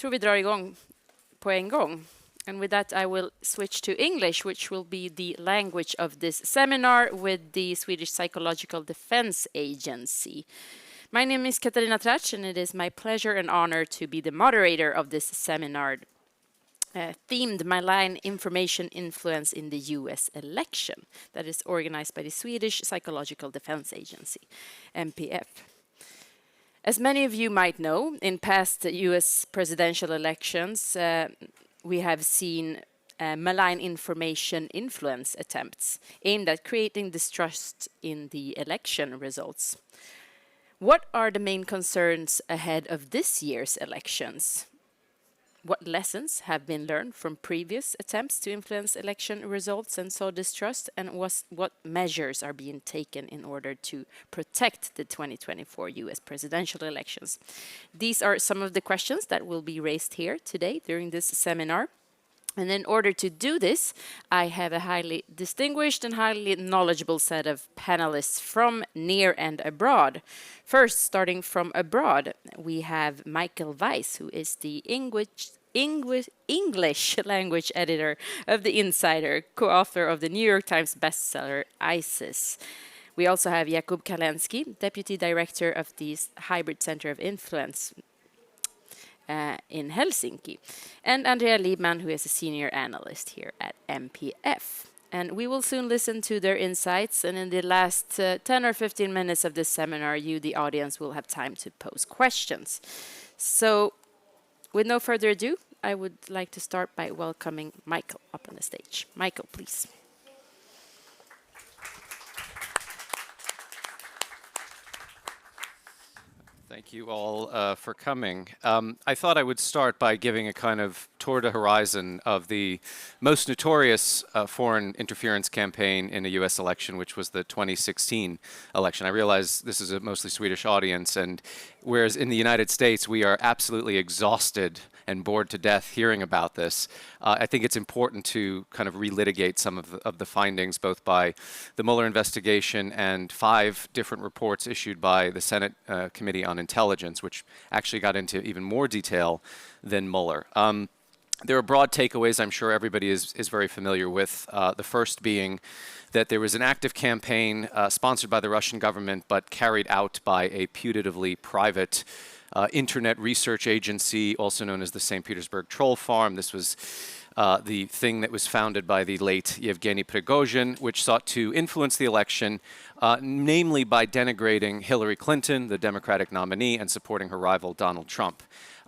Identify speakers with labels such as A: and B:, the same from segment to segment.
A: tror vi drar igång på en gång. And with that, I will switch to English, which will be the language of this seminar with the Swedish Psychological Defense Agency. My name is Katarina Tracz, and it is my pleasure and honor to be the moderator of this seminar themed Malign Information Influence in the US election that is organized by the Swedish Psychological Defense Agency, MPF. As many of you might know, in past US presidential elections, we have seen malign information influence attempts aimed at creating distrust in the election results. What are the main concerns ahead of this year's elections? What lessons have been learned from previous attempts to influence election results and sow distrust, and what measures are being taken in order to protect the 2024 US presidential elections? These are some of the questions that will be raised here today during this seminar. And in order to do this, I have a highly distinguished and highly knowledgeable set of panelists from near and abroad. First, starting from abroad, we have Michael Weiss, who is the English language editor of The Insider, co-author of the New York Times bestseller ISIS. We also have Jakub Kalenský, deputy director of the Hybrid Center of Influence in Helsinki, and Andrea Liebman, who is a senior analyst here at MPF. And we will soon listen to their insights, and in the last 10 or 15 minutes of this seminar, you, the audience, will have time to pose questions. So, with no further ado, I would like to start by welcoming Michael up on the stage. Michael, please.
B: Thank you all for coming. I thought I would start by giving a kind of tour de horizon of the most notorious foreign interference campaign in a US election, which was the 2016 election. I realize this is a mostly Swedish audience, and whereas in the United States we are absolutely exhausted and bored to death hearing about this, I think it's important to kind of relitigate some of the findings, both by the Mueller investigation and 5 different reports issued by the Senate Committee on Intelligence, which actually got into even more detail than Mueller. There are broad takeaways I'm sure everybody is very familiar with. The first being that there was an active campaign sponsored by the Russian government, but carried out by a putatively private internet research agency, also known as the St. Petersburg Troll Farm. This was the thing that was founded by the late Yevgeny Prigozhin, which sought to influence the election, namely by denigrating Hillary Clinton, the Democratic nominee, and supporting her rival Donald Trump.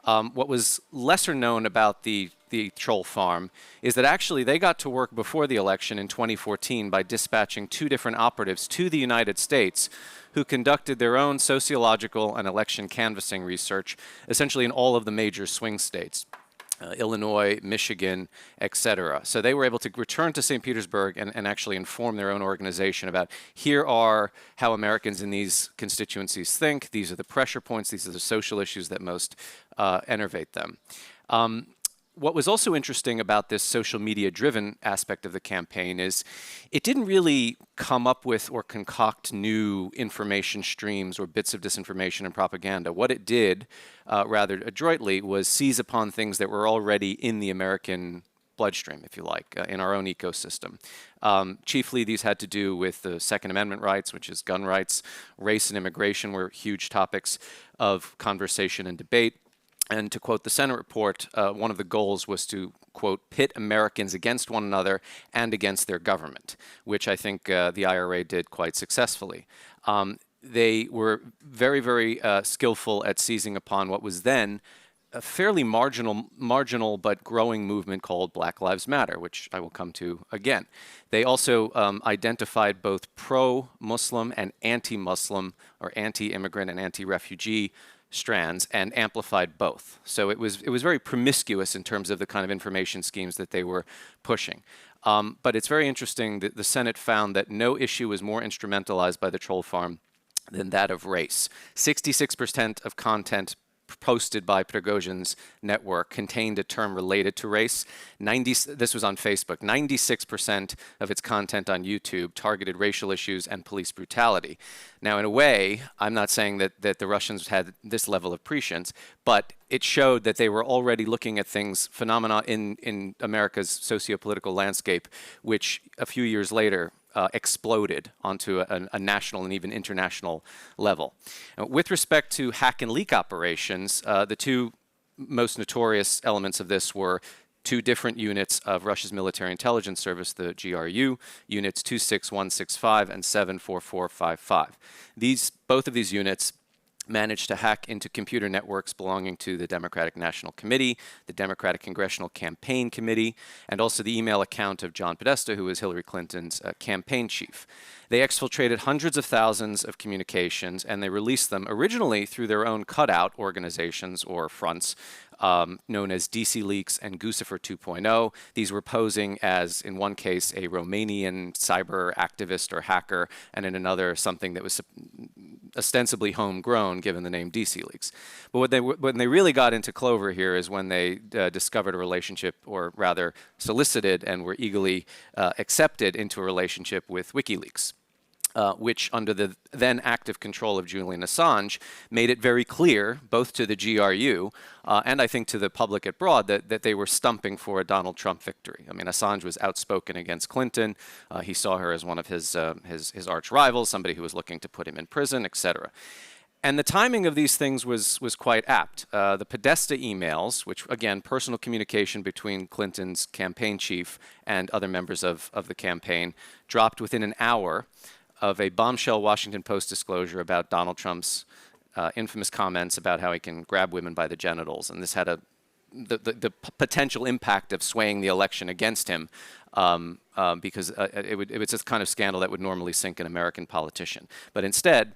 B: What was lesser known about the troll farm is that actually they got to work before the election in 2014 by dispatching 2 different operatives to the United States who conducted their own sociological and election canvassing research, essentially in all of the major swing states. Illinois, Michigan, etc. So they were able to return to St. Petersburg and actually inform their own organization about here are how Americans in these constituencies think, these are the pressure points, these are the social issues that most enervate them. What was also interesting about this social media-driven aspect of the campaign is it didn't really come up with or concoct new information streams or bits of disinformation and propaganda. What it did, rather adroitly, was seize upon things that were already in the American bloodstream, if you like, in our own ecosystem. Chiefly, these had to do with the Second Amendment rights, which is gun rights. Race and immigration were huge topics of conversation and debate. And to quote the Senate report, one of the goals was to, quote, pit Americans against one another and against their government, which I think the IRA did quite successfully. They were very, very skillful at seizing upon what was then a fairly marginal but growing movement called Black Lives Matter, which I will come to again. They also identified both pro-Muslim and anti-Muslim or anti-immigrant and anti-refugee strands and amplified both. So it was very promiscuous in terms of the kind of information schemes that they were pushing. But it's very interesting that the Senate found that no issue was more instrumentalized by the troll farm than that of race. 66% of content posted by Prigozhin's network contained a term related to race. This was on Facebook. 96% of its content on YouTube targeted racial issues and police brutality. Now, in a way, I'm not saying that the Russians had this level of prescience, but it showed that they were already looking at phenomena in America's socio-political landscape, which a few years later exploded onto a national and even international level. With respect to hack and leak operations, the two most notorious elements of this were two different units of Russia's military intelligence service, the GRU, units 26165 and 74455. Both of these units managed to hack into computer networks belonging to the Democratic National Committee, the Democratic Congressional Campaign Committee, and also the email account of John Podesta, who was Hillary Clinton's campaign chief. They exfiltrated hundreds of thousands of communications, and they released them originally through their own cutout organizations or fronts, known as DC Leaks and Guccifer 2.0. These were posing as, in one case, a Romanian cyber activist or hacker, and in another, something that was ostensibly homegrown, given the name DC Leaks. But when they really got into clover here is when they discovered a relationship, or rather solicited and were eagerly accepted into a relationship with WikiLeaks. Which, under the then active control of Julian Assange, made it very clear, both to the GRU and I think to the public at broad, that they were stumping for a Donald Trump victory. I mean, Assange was outspoken against Clinton. He saw her as one of his arch rivals, somebody who was looking to put him in prison, etc. And the timing of these things was quite apt. The Podesta emails, which, again, personal communication between Clinton's campaign chief and other members of the campaign, dropped within an hour of a bombshell Washington Post disclosure about Donald Trump's infamous comments about how he can grab women by the genitals. And this had the potential impact of swaying the election against him, because it was this kind of scandal that would normally sink an American politician. But instead,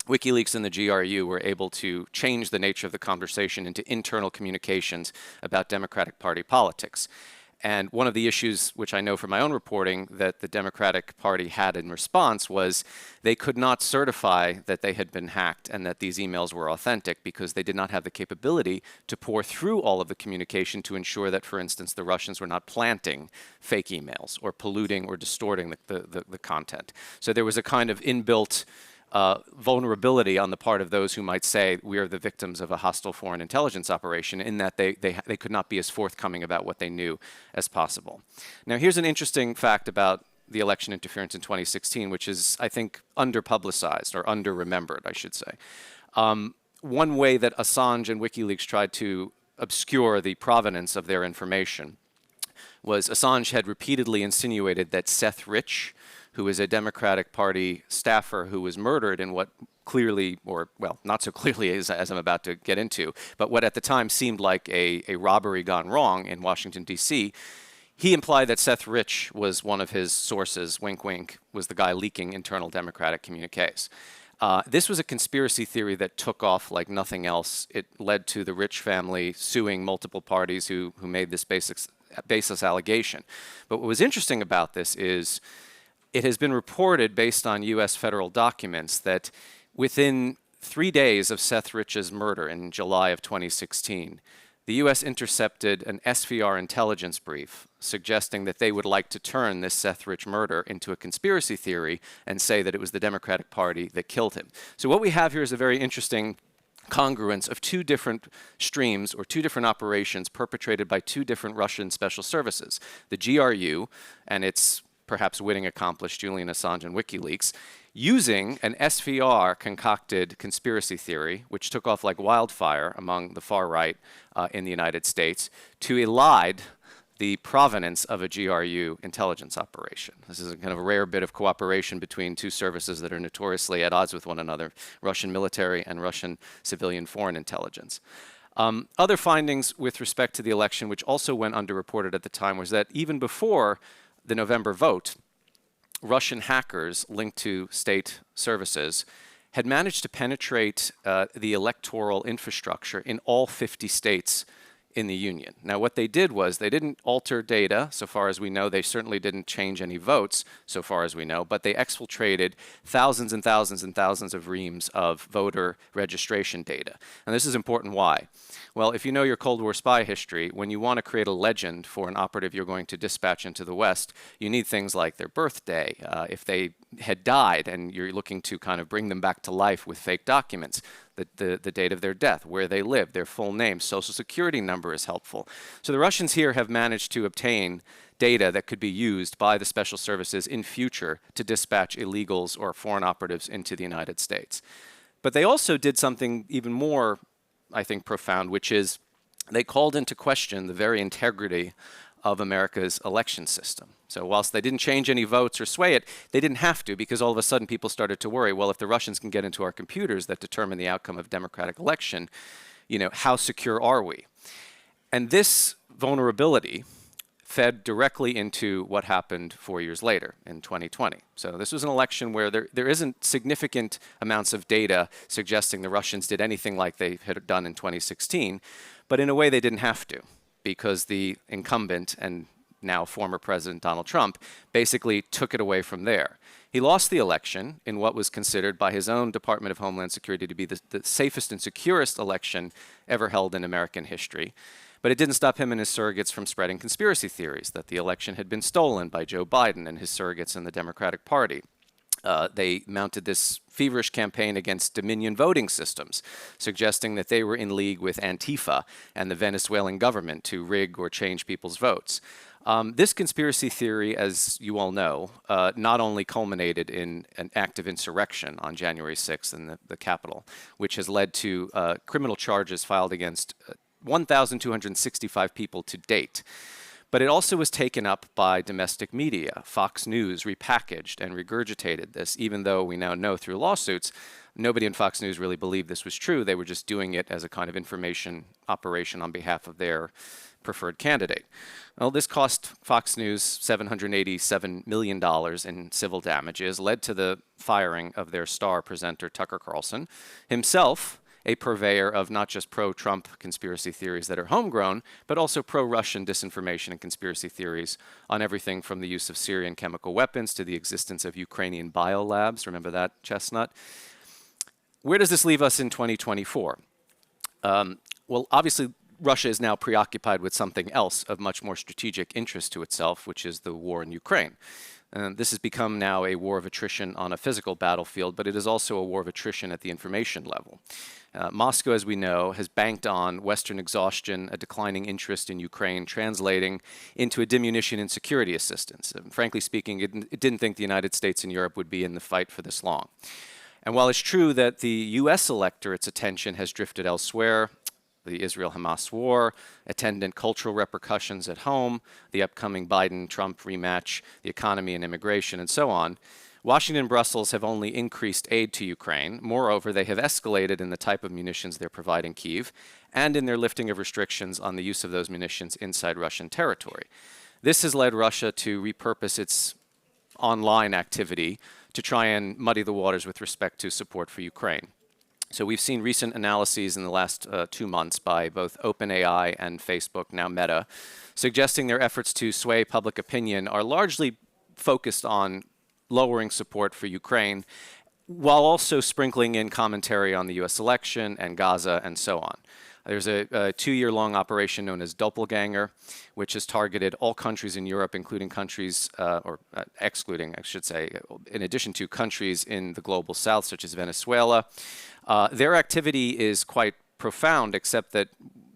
B: WikiLeaks and the GRU were able to change the nature of the conversation into internal communications about Democratic Party politics. And one of the issues, which I know from my own reporting, that the Democratic Party had in response was they could not certify that they had been hacked and that these emails were authentic, because they did not have the capability to pour through all of the communication to ensure that, for instance, the Russians were not planting fake emails or polluting or distorting the content. So there was a kind of inbuilt vulnerability on the part of those who might say we are the victims of a hostile foreign intelligence operation, in that they could not be as forthcoming about what they knew as possible. Now, here's an interesting fact about the election interference in 2016, which is, I think, under-publicized, or under-remembered, I should say. One way that Assange and WikiLeaks tried to obscure the provenance of their information was Assange had repeatedly insinuated that Seth Rich, who is a Democratic Party staffer who was murdered in what clearly, or well, not so clearly as I'm about to get into, but what at the time seemed like a robbery gone wrong in Washington, D.C., he implied that Seth Rich was one of his sources, wink wink, was the guy leaking internal Democratic communiques. This was a conspiracy theory that took off like nothing else. It led to the Rich family suing multiple parties who made this baseless allegation. But what was interesting about this is it has been reported, based on U.S. federal documents, that within 3 days of Seth Rich's murder in July of 2016, the U.S. intercepted an SVR intelligence brief suggesting that they would like to turn this Seth Rich murder into a conspiracy theory and say that it was the Democratic Party that killed him. So what we have here is a very interesting congruence of two different streams, or two different operations perpetrated by two different Russian special services. The GRU and its perhaps witting accomplice Julian Assange and WikiLeaks, using an SVR concocted conspiracy theory, which took off like wildfire among the far right in the United States, to elide the provenance of a GRU intelligence operation. This is a kind of a rare bit of cooperation between two services that are notoriously at odds with one another, Russian military and Russian civilian foreign intelligence. Other findings with respect to the election, which also went underreported at the time, was that even before the November vote, Russian hackers linked to state services had managed to penetrate the electoral infrastructure in all 50 states in the Union. Now, what they did was they didn't alter data, so far as we know. They certainly didn't change any votes, so far as we know, but they exfiltrated thousands and thousands and thousands of reams of voter registration data. And this is important. Why? Well, if you know your Cold War spy history, when you want to create a legend for an operative you're going to dispatch into the West, you need things like their birthday. If they had died and you're looking to kind of bring them back to life with fake documents, the date of their death, where they live, their full name, social security number is helpful. So the Russians here have managed to obtain data that could be used by the special services in future to dispatch illegals or foreign operatives into the United States. But they also did something even more, I think, profound, which is they called into question the very integrity of America's election system. So whilst they didn't change any votes or sway it, they didn't have to, because all of a sudden people started to worry, well, if the Russians can get into our computers that determine the outcome of democratic election, you know, how secure are we? And this vulnerability fed directly into what happened 4 years later in 2020. So this was an election where there isn't significant amounts of data suggesting the Russians did anything like they had done in 2016, but in a way they didn't have to, because the incumbent and now former President Donald Trump basically took it away from there. He lost the election in what was considered by his own Department of Homeland Security to be the safest and securest election ever held in American history. But it didn't stop him and his surrogates from spreading conspiracy theories that the election had been stolen by Joe Biden and his surrogates in the Democratic Party. They mounted this feverish campaign against Dominion voting systems, suggesting that they were in league with Antifa and the Venezuelan government to rig or change people's votes. This conspiracy theory, as you all know, not only culminated in an act of insurrection on January 6th in the Capitol, which has led to criminal charges filed against 1,265 people to date. But it also was taken up by domestic media. Fox News repackaged and regurgitated this, even though we now know through lawsuits, nobody in Fox News really believed this was true. They were just doing it as a kind of information operation on behalf of their preferred candidate. Well, this cost Fox News $787 million in civil damages, led to the firing of their star presenter, Tucker Carlson, himself a purveyor of not just pro-Trump conspiracy theories that are homegrown, but also pro-Russian disinformation and conspiracy theories on everything from the use of Syrian chemical weapons to the existence of Ukrainian biolabs. Remember that, Chestnut? Where does this leave us in 2024? Well, obviously, Russia is now preoccupied with something else of much more strategic interest to itself, which is the war in Ukraine. This has become now a war of attrition on a physical battlefield, but it is also a war of attrition at the information level. Moscow, as we know, has banked on Western exhaustion, a declining interest in Ukraine, translating into a diminution in security assistance. Frankly speaking, it didn't think the United States and Europe would be in the fight for this long. And while it's true that the U.S. electorate's attention has drifted elsewhere, the Israel-Hamas war, attendant cultural repercussions at home, the upcoming Biden-Trump rematch, the economy and immigration, and so on, Washington and Brussels have only increased aid to Ukraine. Moreover, they have escalated in the type of munitions they're providing Kyiv and in their lifting of restrictions on the use of those munitions inside Russian territory. This has led Russia to repurpose its online activity to try and muddy the waters with respect to support for Ukraine. So we've seen recent analyses in the last 2 months by both OpenAI and Facebook, now Meta, suggesting their efforts to sway public opinion are largely focused on lowering support for Ukraine, while also sprinkling in commentary on the US election and Gaza and so on. There's a 2-year-long operation known as Doppelganger, which has targeted all countries in Europe, including countries, excluding, I should say, in addition to countries in the global south, such as Venezuela. Their activity is quite profound, except that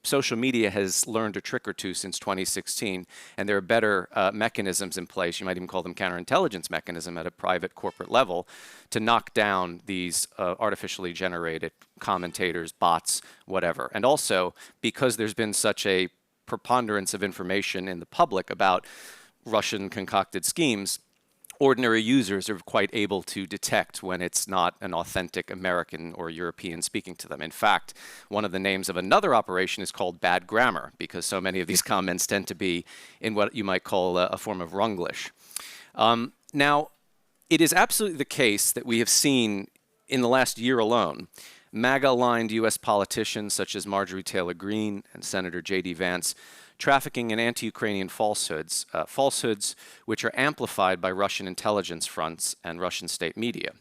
B: social media has learned a trick or two since 2016, and there are better mechanisms in place, you might even call them counterintelligence mechanism at a private corporate level, to knock down these artificially generated commentators, bots, whatever. And also, because there's been such a preponderance of information in the public about Russian concocted schemes, ordinary users are quite able to detect when it's not an authentic American or European speaking to them. In fact, one of the names of another operation is called bad grammar, because so many of these comments tend to be in what you might call a form of Runglish. Now, it is absolutely the case that we have seen in the last year alone MAGA-aligned U.S. politicians such as Marjorie Taylor Greene and Senator J.D. Vance trafficking in anti-Ukrainian falsehoods, falsehoods which are amplified by Russian intelligence fronts and Russian state media.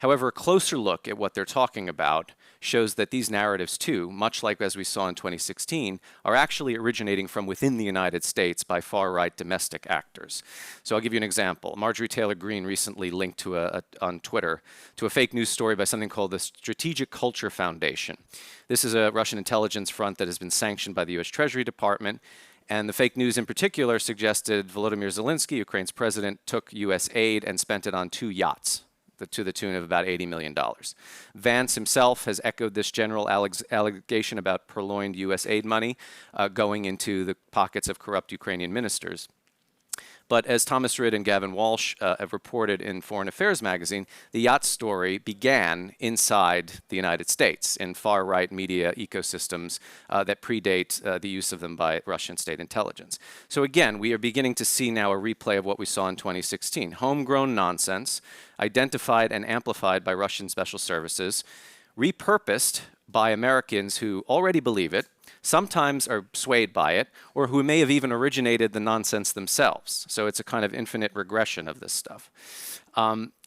B: However, a closer look at what they're talking about shows that these narratives too, much like as we saw in 2016, are actually originating from within the United States by far-right domestic actors. So I'll give you an example. Marjorie Taylor Greene recently linked to on Twitter to a fake news story by something called the Strategic Culture Foundation. This is a Russian intelligence front that has been sanctioned by the U.S. Treasury Department. And the fake news in particular suggested Volodymyr Zelensky, Ukraine's president, took U.S. aid and spent it on 2 yachts. To the tune of about $80 million. Vance himself has echoed this general allegation about purloined U.S. aid money going into the pockets of corrupt Ukrainian ministers. But as Thomas Rid and Gavin Walsh have reported in Foreign Affairs magazine, the yacht story began inside the United States in far-right media ecosystems that predate the use of them by Russian state intelligence. So again, we are beginning to see now a replay of what we saw in 2016. Homegrown nonsense, identified and amplified by Russian special services, repurposed by Americans who already believe it, sometimes are swayed by it, or who may have even originated the nonsense themselves. So it's a kind of infinite regression of this stuff.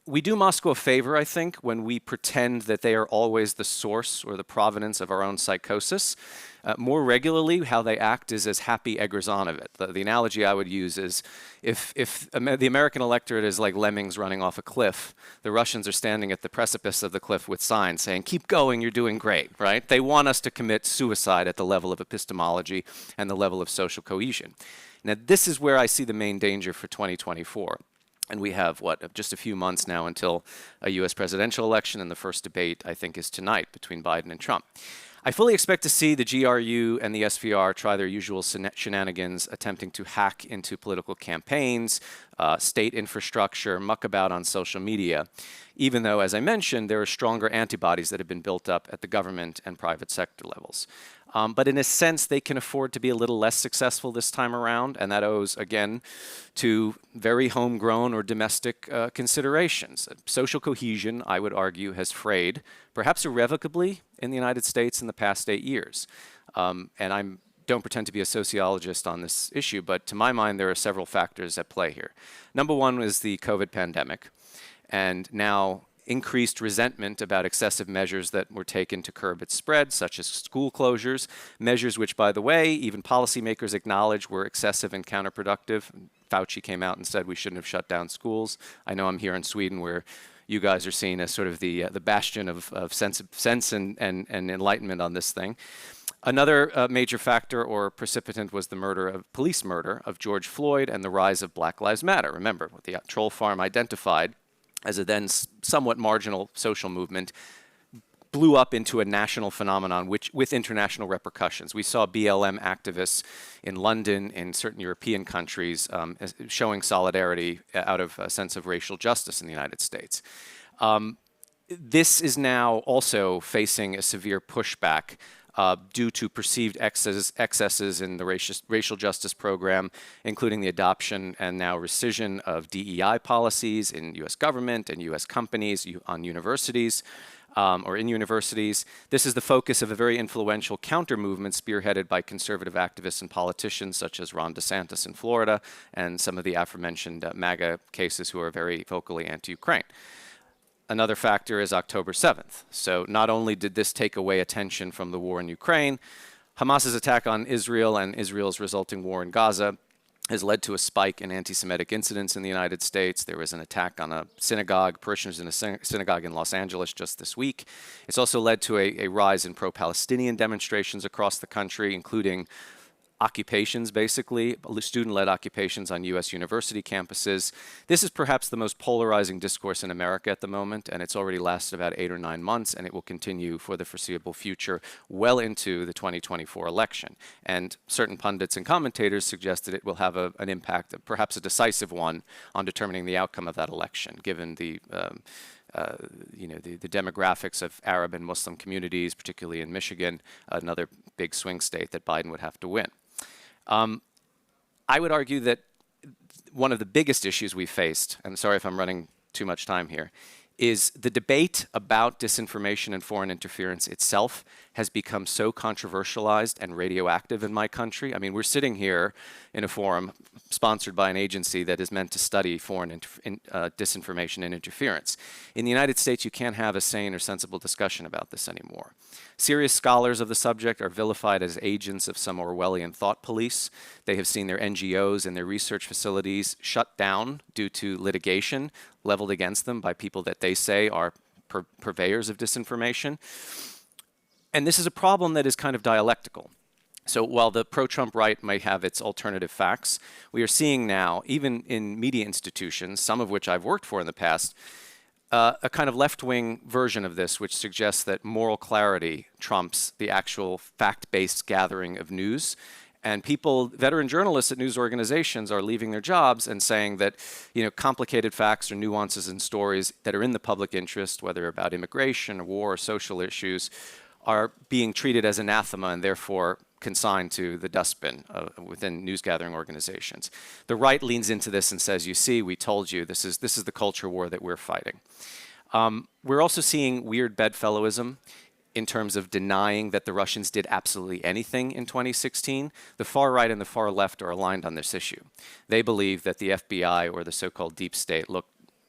B: We do Moscow a favor, I think, when we pretend that they are always the source or the provenance of our own psychosis. More regularly, how they act is as happy eggers on of it. The analogy I would use is if the American electorate is like lemmings running off a cliff, the Russians are standing at the precipice of the cliff with signs saying, keep going, you're doing great, right? They want us to commit suicide at the level of epistemology and the level of social cohesion. Now, this is where I see the main danger for 2024. And we have, just a few months now until a U.S. presidential election, and the first debate, I think, is tonight between Biden and Trump. I fully expect to see the GRU and the SVR try their usual shenanigans, attempting to hack into political campaigns, state infrastructure, muck about on social media, even though, as I mentioned, there are stronger antibodies that have been built up at the government and private sector levels. But in a sense, they can afford to be a little less successful this time around, and that owes, again, to very homegrown or domestic considerations. Social cohesion, I would argue, has frayed, perhaps irrevocably, in the United States in the past 8 years. And I don't pretend to be a sociologist on this issue, but to my mind, there are several factors at play here. Number one is the COVID pandemic, and now increased resentment about excessive measures that were taken to curb its spread, such as school closures, measures which, by the way, even policymakers acknowledge were excessive and counterproductive. Fauci came out and said we shouldn't have shut down schools. I know I'm here in Sweden where you guys are seen as sort of the bastion of sense and enlightenment on this thing. Another major factor or precipitant was the police murder of George Floyd and the rise of Black Lives Matter. Remember, what the troll farm identified as a then somewhat marginal social movement blew up into a national phenomenon with international repercussions. We saw BLM activists in London, in certain European countries, showing solidarity out of a sense of racial justice in the United States. This is now also facing a severe pushback due to perceived excesses in the racial justice program, including the adoption and now rescission of DEI policies in U.S. government and U.S. companies on universities or in universities. This is the focus of a very influential counter-movement spearheaded by conservative activists and politicians such as Ron DeSantis in Florida and some of the aforementioned MAGA cases who are very vocally anti-Ukraine. Another factor is October 7th. So not only did this take away attention from the war in Ukraine, Hamas's attack on Israel and Israel's resulting war in Gaza has led to a spike in anti-Semitic incidents in the United States. There was an attack on a synagogue, parishioners in a synagogue in Los Angeles just this week. It's also led to a rise in pro-Palestinian demonstrations across the country, including occupations, basically, student-led occupations on U.S. university campuses. This is perhaps the most polarizing discourse in America at the moment, and it's already lasted about 8 or 9 months, and it will continue for the foreseeable future, well into the 2024 election. And certain pundits and commentators suggest that it will have an impact, perhaps a decisive one, on determining the outcome of that election, given the demographics of Arab and Muslim communities, particularly in Michigan, another big swing state that Biden would have to win. I would argue that one of the biggest issues we faced, and sorry if I'm running too much time here, is the debate about disinformation and foreign interference itself has become so controversialized and radioactive in my country. I mean, we're sitting here in a forum sponsored by an agency that is meant to study foreign disinformation and interference. In the United States, you can't have a sane or sensible discussion about this anymore. Serious scholars of the subject are vilified as agents of some Orwellian thought police. They have seen their NGOs and their research facilities shut down due to litigation leveled against them by people that they say are purveyors of disinformation. And this is a problem that is kind of dialectical. So while the pro-Trump right might have its alternative facts, we are seeing now, even in media institutions, some of which I've worked for in the past, a kind of left-wing version of this, which suggests that moral clarity trumps the actual fact-based gathering of news. And people, veteran journalists at news organizations, are leaving their jobs and saying that, you know, complicated facts or nuances in stories that are in the public interest, whether about immigration, or war, or social issues, are being treated as anathema and therefore consigned to the dustbin within news gathering organizations. The right leans into this and says, you see, we told you, this is the culture war that we're fighting. We're also seeing weird bedfellowism in terms of denying that the Russians did absolutely anything in 2016. The far right and the far left are aligned on this issue. They believe that the FBI or the so-called deep state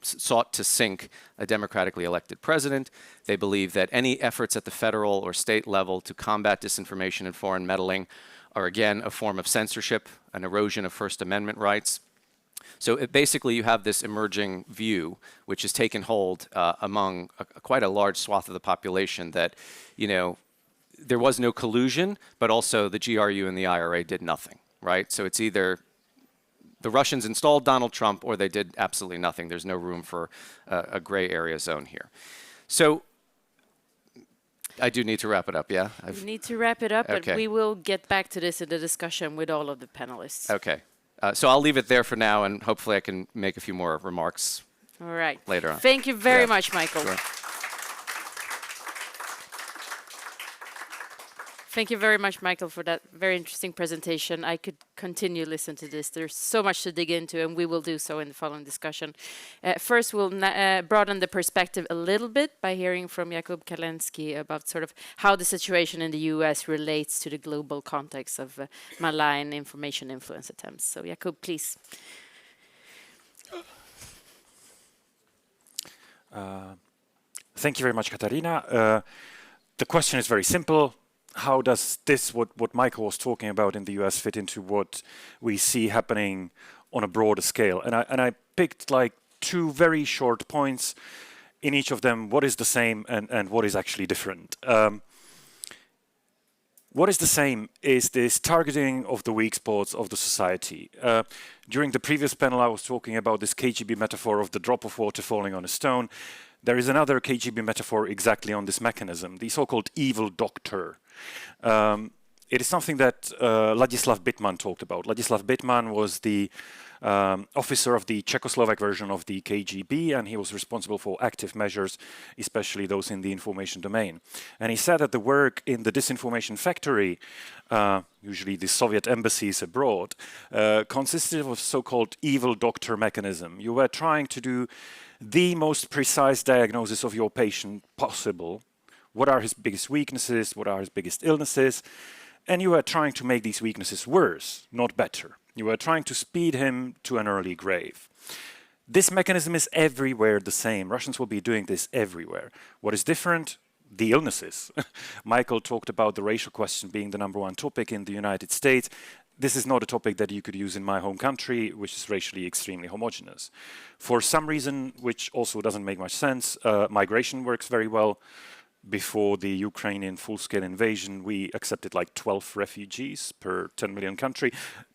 B: sought to sink a democratically elected president. They believe that any efforts at the federal or state level to combat disinformation and foreign meddling are, again, a form of censorship, an erosion of First Amendment rights. So basically, you have this emerging view, which has taken hold among quite a large swath of the population that, you know, there was no collusion, but also the GRU and the IRA did nothing, right? So it's either the Russians installed Donald Trump or they did absolutely nothing. There's no room for a gray area zone here. So I do need to wrap it up, yeah?
A: We need to wrap it up,
B: Okay.
A: but we will get back to this in the discussion with all of the panelists.
B: Okay. So I'll leave it there for now, and hopefully I can make a few more remarks
A: All right.
B: later on.
A: Thank you very much, Michael.
B: Sure.
A: Thank you very much, Michael, for that very interesting presentation. I could continue listen to this. There's so much to dig into, and we will do so in the following discussion. First, we'll broaden the perspective a little bit by hearing from Jakub Kalenský about sort of how the situation in the US relates to the global context of malign information influence attempts. So, Jakub, please.
C: Thank you very much, Katarina. The question is very simple. How does this, what Michael was talking about in the US, fit into what we see happening on a broader scale? And I picked like two very short points. In each of them, what is the same and what is actually different? What is the same is this targeting of the weak spots of the society. During the previous panel, I was talking about this KGB metaphor of the drop of water falling on a stone. There is another KGB metaphor exactly on this mechanism, the so-called evil doctor. It is something that Ladislav Bittman talked about. Ladislav Bittman was the officer of the Czechoslovak version of the KGB, and he was responsible for active measures, especially those in the information domain. And he said that the work in the disinformation factory, usually the Soviet embassies abroad, consisted of a so-called evil doctor mechanism. You were trying to do the most precise diagnosis of your patient possible. What are his biggest weaknesses? What are his biggest illnesses? And you are trying to make these weaknesses worse, not better. You are trying to speed him to an early grave. This mechanism is everywhere the same. Russians will be doing this everywhere. What is different? The illnesses. Michael talked about the racial question being the #1 topic in the United States. This is not a topic that you could use in my home country, which is racially extremely homogeneous. For some reason, which also doesn't make much sense, migration works very well. Before the Ukrainian full-scale invasion, we accepted like 12 refugees per 10 million country.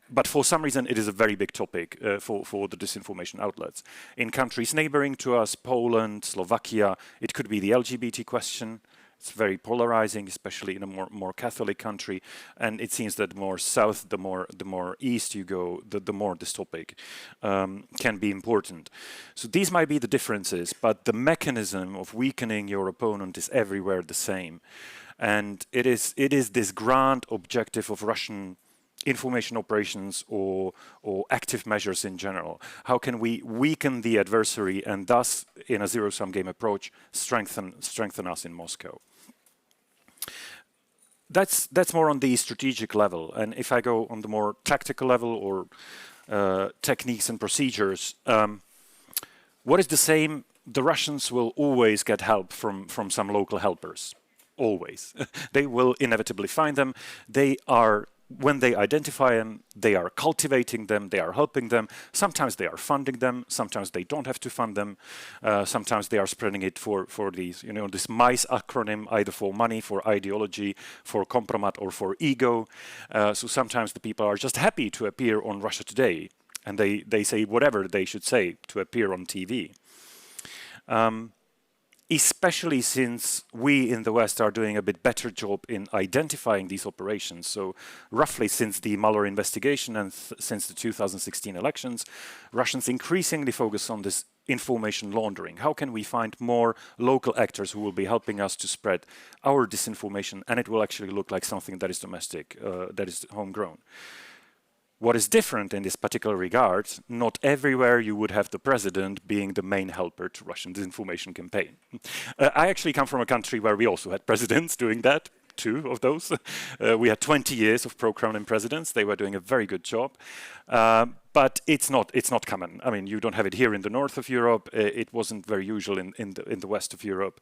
C: But for some reason, it is a very big topic for the disinformation outlets. In countries neighboring to us, Poland, Slovakia, it could be the LGBT question. It's very polarizing, especially in a more Catholic country. And it seems that the more south, the more east you go, the more this topic can be important. So these might be the differences, but the mechanism of weakening your opponent is everywhere the same. And it is this grand objective of Russian information operations or active measures in general? How can we weaken the adversary and thus, in a zero-sum game approach, strengthen us in Moscow? That's more on the strategic level. And if I go on the more tactical level or techniques and procedures, what is the same? The Russians will always get help from some local helpers. Always. They will inevitably find them. They are, when they identify them, they are cultivating them, they are helping them. Sometimes they are funding them, sometimes they don't have to fund them. Sometimes they are spreading it for these, this MICE acronym, either for money, for ideology, for compromat, or for ego. So sometimes the people are just happy to appear on Russia Today, and they say whatever they should say to appear on TV. Especially since we in the West are doing a bit better job in identifying these operations. So roughly since the Mueller investigation and since the 2016 elections, Russians increasingly focus on this information laundering. How can we find more local actors who will be helping us to spread our disinformation, and it will actually look like something that is domestic, that is homegrown. What is different in this particular regard, not everywhere you would have the president being the main helper to Russian disinformation campaign. I actually come from a country where we also had presidents doing that, 2 of those. We had 20 years of pro-Kremlin presidents. They were doing a very good job. But it's not common. I mean, you don't have it here in the north of Europe. It wasn't very usual in the west of Europe.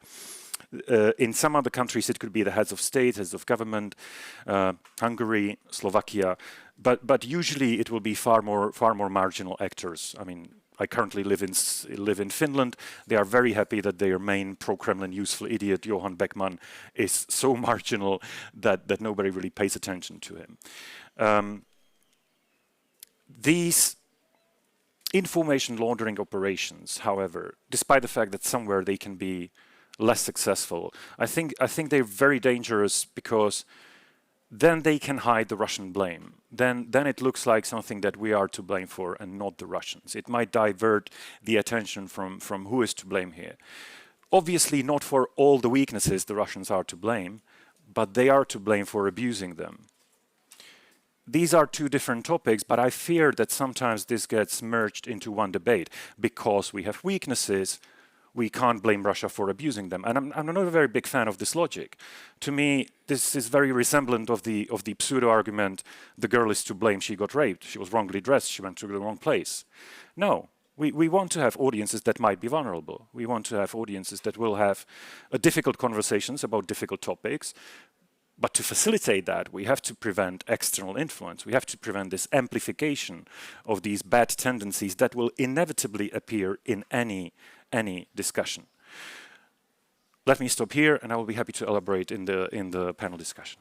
C: In some other countries, it could be the heads of state, heads of government, Hungary, Slovakia, but usually it will be far more marginal actors. I mean, I currently live in Finland. They are very happy that their main pro-Kremlin useful idiot, Johan Beckman, is so marginal that nobody really pays attention to him. These information laundering operations, however, despite the fact that somewhere they can be less successful, I think they're very dangerous, because then they can hide the Russian blame. Then it looks like something that we are to blame for and not the Russians. It might divert the attention from who is to blame here. Obviously not for all the weaknesses the Russians are to blame, but they are to blame for abusing them. These are 2 different topics, but I fear that sometimes this gets merged into one debate. Because we have weaknesses, we can't blame Russia for abusing them. And I'm not a very big fan of this logic. To me, this is very resemblant of the pseudo-argument, the girl is to blame, she got raped, she was wrongly dressed, she went to the wrong place. No, we want to have audiences that might be vulnerable. We want to have audiences that will have difficult conversations about difficult topics. But to facilitate that, we have to prevent external influence. We have to prevent this amplification of these bad tendencies that will inevitably appear in any discussion. Let me stop here, and I will be happy to elaborate in the panel discussion.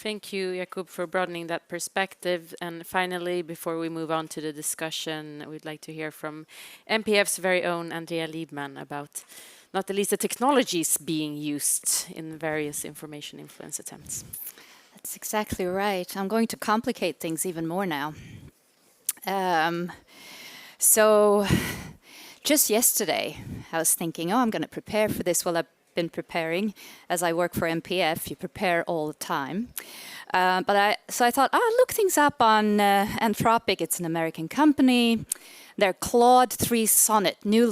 A: Thank you, Jakub, for broadening that perspective. And finally, before we move on to the discussion, we'd like to hear from MPF's very own Andrea Liebman about, not the least, the technologies being used in various information influence attempts.
D: That's exactly right. I'm going to complicate things even more now. So just yesterday, I was thinking, I'm going to prepare for this. Well, I've been preparing. As I work for MPF, you prepare all the time. So I thought, look things up on Anthropic. It's an American company. Their Claude 3 Sonnet, new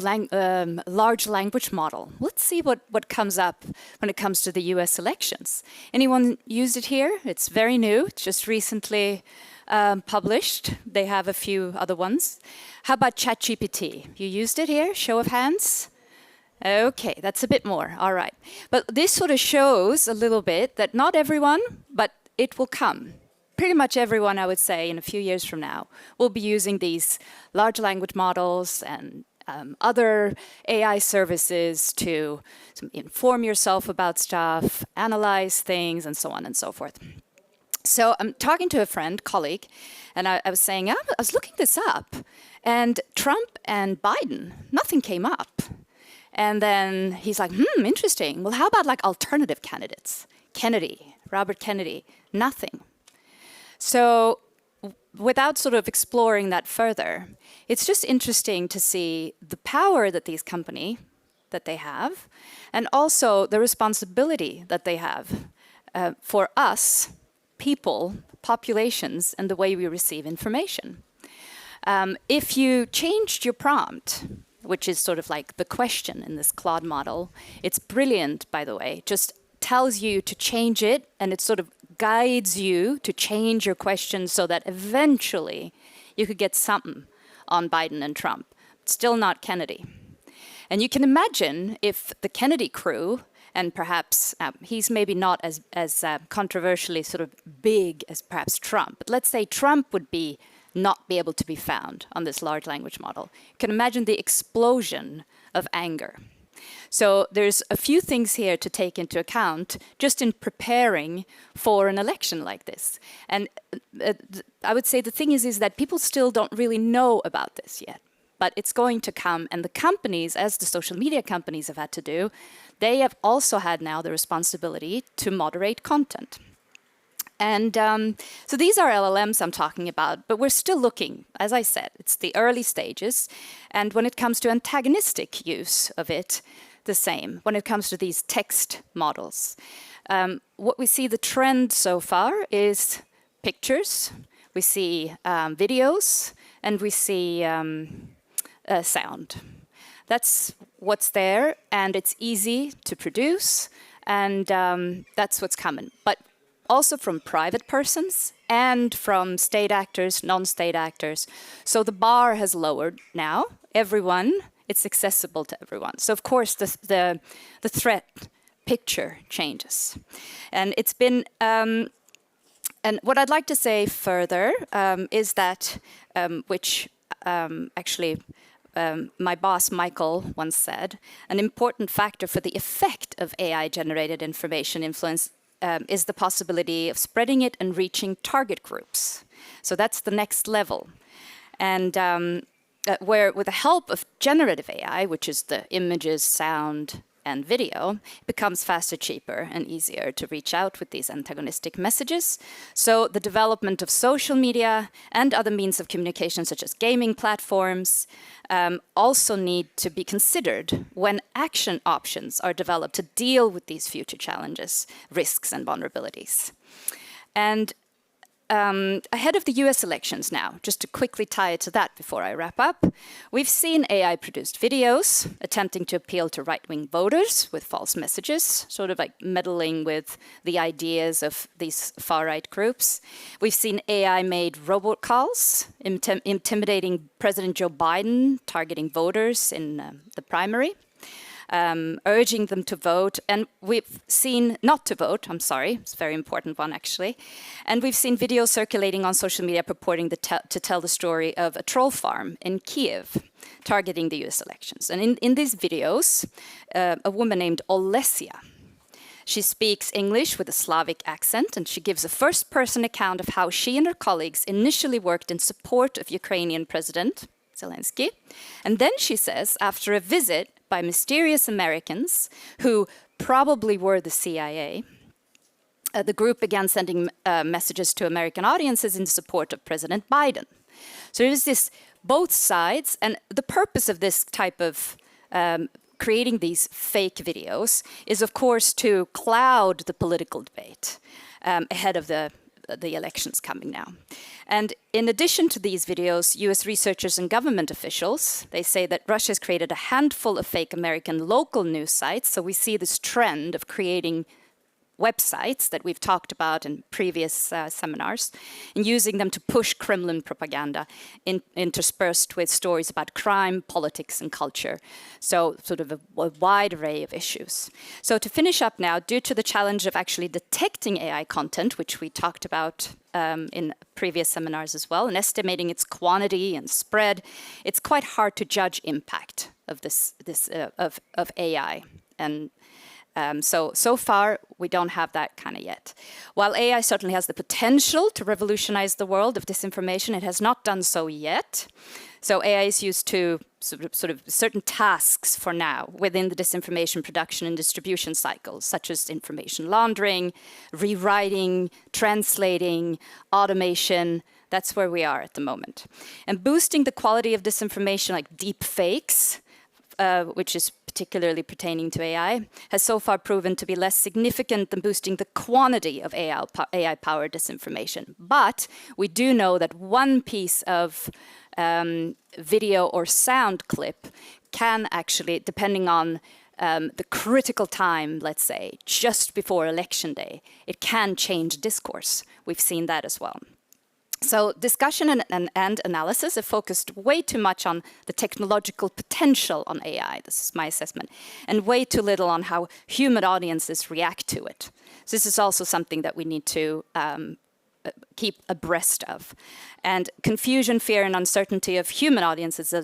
D: large language model. Let's see what comes up when it comes to the US elections. Anyone used it here? It's very new. It's just recently published. They have a few other ones. How about ChatGPT? You used it here? Show of hands? Okay, that's a bit more. All right. But this sort of shows a little bit that not everyone, but it will come. Pretty much everyone, I would say, in a few years from now, will be using these large language models and other AI services to inform yourself about stuff, analyze things, and so on and so forth. So I'm talking to a friend, colleague, and I was saying, I was looking this up, and Trump and Biden, nothing came up. And then he's like, interesting. Well, how about like alternative candidates? Kennedy, Robert Kennedy, nothing. So without sort of exploring that further, it's just interesting to see the power that these companies, that they have, and also the responsibility that they have for us, people, populations, and the way we receive information. If you changed your prompt, which is sort of like the question in this Claude model, it's brilliant, by the way, just tells you to change it, and it sort of guides you to change your question so that eventually you could get something on Biden and Trump. Still not Kennedy. And you can imagine if the Kennedy crew, and perhaps he's maybe not as controversially sort of big as perhaps Trump, but let's say Trump would not be able to be found on this large language model. You can imagine the explosion of anger. So there's a few things here to take into account just in preparing for an election like this. And I would say the thing is that people still don't really know about this yet. But it's going to come, and the companies, as the social media companies have had to do, they have also had now the responsibility to moderate content. And so these are LLMs I'm talking about, but we're still looking, as I said, it's the early stages. And when it comes to antagonistic use of it, the same. When it comes to these text models, what we see the trend so far is pictures, we see videos, and we see sound. That's what's there, and it's easy to produce, and that's what's coming. But also from private persons and from state actors, non-state actors. So the bar has lowered now. Everyone, it's accessible to everyone. So of course the threat picture changes. And it's been, and what I'd like to say further is that, which actually my boss Michael once said, an important factor for the effect of AI-generated information influence is the possibility of spreading it and reaching target groups. So that's the next level. And where with the help of generative AI, which is the images, sound, and video, it becomes faster, cheaper, and easier to reach out with these antagonistic messages. So the development of social media and other means of communication, such as gaming platforms, also need to be considered when action options are developed to deal with these future challenges, risks, and vulnerabilities. And ahead of the US elections now, just to quickly tie it to that before I wrap up, we've seen AI-produced videos attempting to appeal to right-wing voters with false messages, sort of like meddling with the ideas of these far-right groups. We've seen AI-made robocalls intimidating President Joe Biden, targeting voters in the primary. Urging them to vote, and we've seen not to vote, I'm sorry, it's a very important one actually, and we've seen videos circulating on social media purporting to tell the story of a troll farm in Kiev, targeting the US elections. And in these videos, a woman named Olesia, she speaks English with a Slavic accent, and she gives a first-person account of how she and her colleagues initially worked in support of Ukrainian President Kalenský. And then she says, after a visit by mysterious Americans who probably were the CIA, the group began sending messages to American audiences in support of President Biden. So there's this both sides, and the purpose of this type of creating these fake videos is, of course, to cloud the political debate ahead of the elections coming now. And in addition to these videos, US researchers and government officials, they say that Russia has created a handful of fake American local news sites. So we see this trend of creating websites that we've talked about in previous seminars, and using them to push Kremlin propaganda interspersed with stories about crime, politics, and culture. So sort of a wide array of issues. So to finish up now, due to the challenge of actually detecting AI content, which we talked about in previous seminars as well, and estimating its quantity and spread, it's quite hard to judge impact of of AI. And so far, we don't have that kind of yet. While AI certainly has the potential to revolutionize the world of disinformation, it has not done so yet. So AI is used to sort of certain tasks for now within the disinformation production and distribution cycles, such as information laundering, rewriting, translating, automation. That's where we are at the moment. And boosting the quality of disinformation, like deep fakes, which is particularly pertaining to AI, has so far proven to be less significant than boosting the quantity of AI-powered disinformation. But we do know that one piece of video or sound clip can actually, depending on the critical time, let's say, just before election day, it can change discourse. We've seen that as well. So discussion and analysis have focused way too much on the technological potential on AI, this is my assessment, and way too little on how human audiences react to it. So this is also something that we need to keep abreast of. And confusion, fear, and uncertainty of human audiences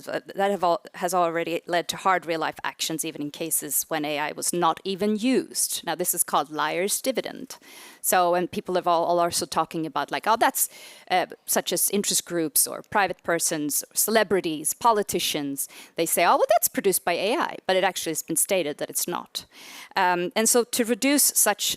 D: has already led to hard real-life actions, even in cases when AI was not even used. Now, this is called liar's dividend. So, and people are all also talking about like, oh, that's such as interest groups or private persons, or celebrities, politicians. They say, oh, well, that's produced by AI, but it actually has been stated that it's not. And so to reduce such